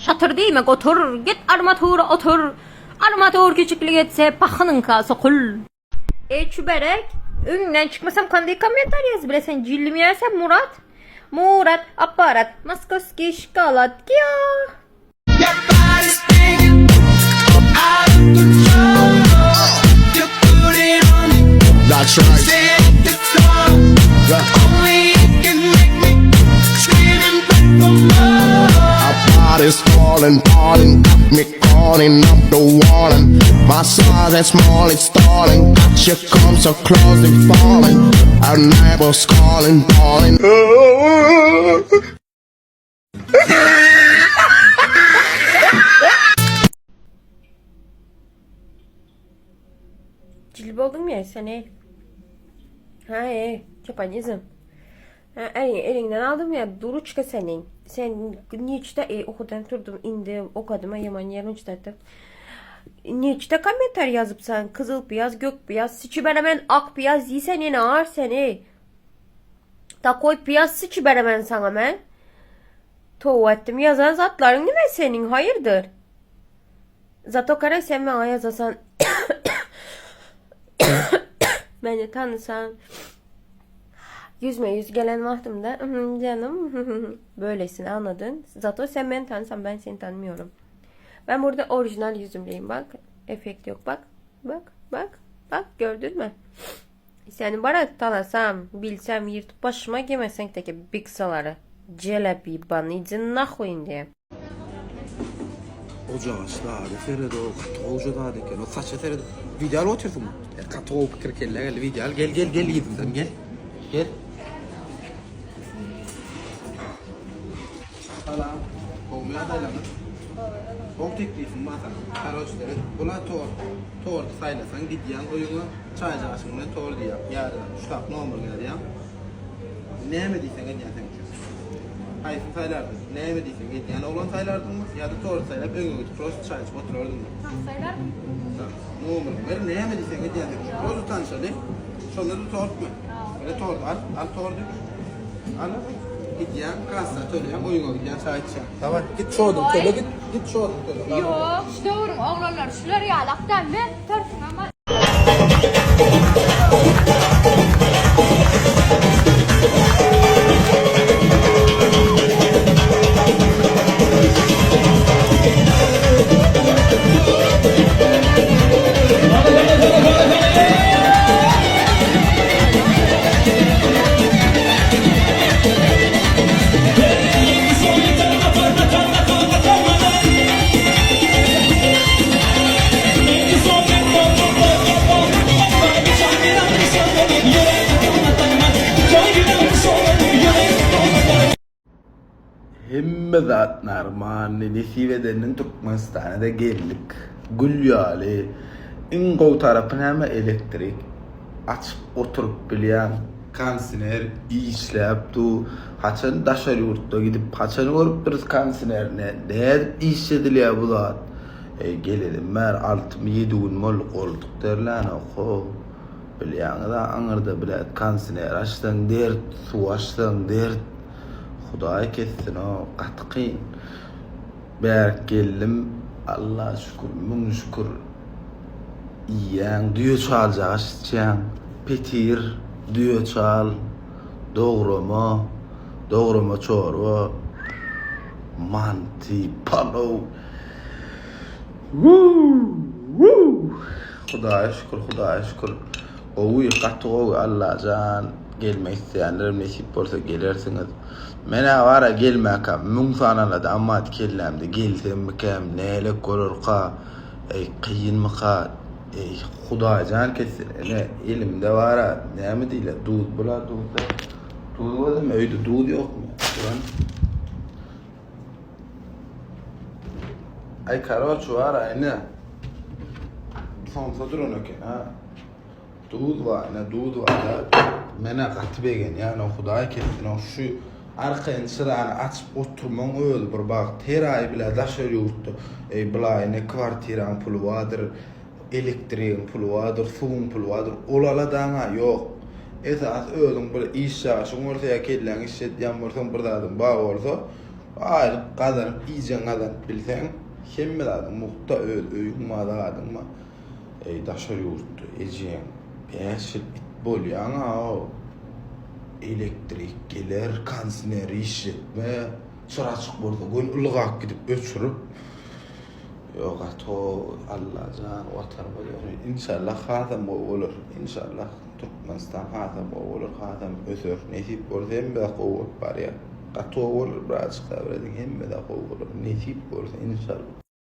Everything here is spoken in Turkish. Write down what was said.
Şatır değme otur. Git armatura otur. Armatur küçüklük etse bakının kası kul. Çüberek. Önünden çıkmasam kandı komentar yaz bile sen cillim yersen Murat. Murat aparat. Moskoski şokolat ya. That's right. Our body's falling, falling, got me calling up the warning. My size is small, it's stalling. She comes so close and falling. Our neighbors calling, calling. Cilib oldun mu ya sen Ha çapanizm. Elinden aldım ya Duruçka senin. Sen niçte okudan durdum indi okudum yaman yerin çıtattım. Niçte komentar yazıp sen kızıl beyaz gök beyaz sıçı beremen ak beyaz yiysen yine ağır seni. Ta koy beyaz sıçı beremen sana ben. Toğu ettim yazan zatların ne senin hayırdır? Zato kara sen bana yazasan beni tanısan yüzme yüz gelen vaxtımda canım böylesin anladın. Zato sen beni tanısan ben seni tanımıyorum. Ben burada orijinal yüzümdeyim bak. Efekt yok bak. Bak gördün mü? Seni bana tanısam bilsem yırtıp başıma gemesen teki biksaları. Celebi bana izin nahoyun diye. Ocağızlar, Feride o katı olca deken, o saçı Feride. Videal otursun mu? Katı o kırkelle gel, videal gel yedimden gel. Hala, olmaya daylanır. O teklifim bazen, karosları, buna tor saylasan gidiyen oyunu çaycağısını tor diye. Yani şu tak normal geldi ya. Ne yemediysen gidiyen sen için. Hayır saylardın. Ne yemediysen gidiyen olan saylardın mı? Ya da tor saylar, önüne gidip cross çaycı otururdun mu? Saylar mı? Normal. Böyle ne yemediysen gidiyen sen için. Cross'u tanışalı. Sonra da tor mu? Böyle tor al tor dök. Anladın? Gidiyen, kassa töleyen, oyuna gidiyen çaycı. Tamam, git çoğudum töle git çoğudum töle. Yok işte oğlum oğlanlar şuları yalaktan ve törsün ama. Hemme zatlar manni nesivedenin Türkmenistan'da geldik. Gülyali ingo tarafına hem elektrik açıp oturup bilen kansiner işlep tu haçan daşar yurtta gidip haçan görüp bir kansinerine ne iş ediliyor bu zat. Gelelim mer 6-7 gün mol olduk derler oku. Bilyan da anırda bilet kansiner açtan dert su açtan dert. Hudaý kessin o qatqyn. Berk geldim. Allah şükür, mün şükür. İýäň düýe çaljaşçan. Petir düýe çal. Dograma çorba. Manti palaw. Hudaýa şükür. Owy qatqo Allah jan gelmek isteyenler nesip bolsa gelirsiniz. Mena vara gelmeka mün sanaladı amma kellemde gelsem mikem neyle görürqa qıyın mıqa Hudaý jan kessin ne elimde vara näme diýle duz bula duzda duz bolsa öýde duz ýokmy ay karoç vara ne son sodron oke ha duz var mena gatbegen yani Hudaý kessin o şu arqayn sırany açıp oturmaň öl bir bak teray bile daşar yurtdu. Bilay ne kwartiran pulu wadyr, elektriğin pulu wadyr, suwun pulu wadyr. Olala daňa ýok. Esas özüň bir iş ýaşyň bolsa ýa-da kelläň iş edýän bolsaň bir dadym ba bolsa Ayrı kazanıp iyice kazanıp bilsen hemme de adam muhta öyünmada adam mı daşar yurttu eceğim 5 yıl it bolyan o elektrik gelir kansineri işletme sıra çık burada gün ılgak gidip öçürüp yok ato Allah can vatanıma diyor inşallah hatam olur inşallah Türkmenistan hatam olur hatam ötür nesip olur hem de kovul var ya ato olur birazcık da hem de kovul nesip olur inşallah.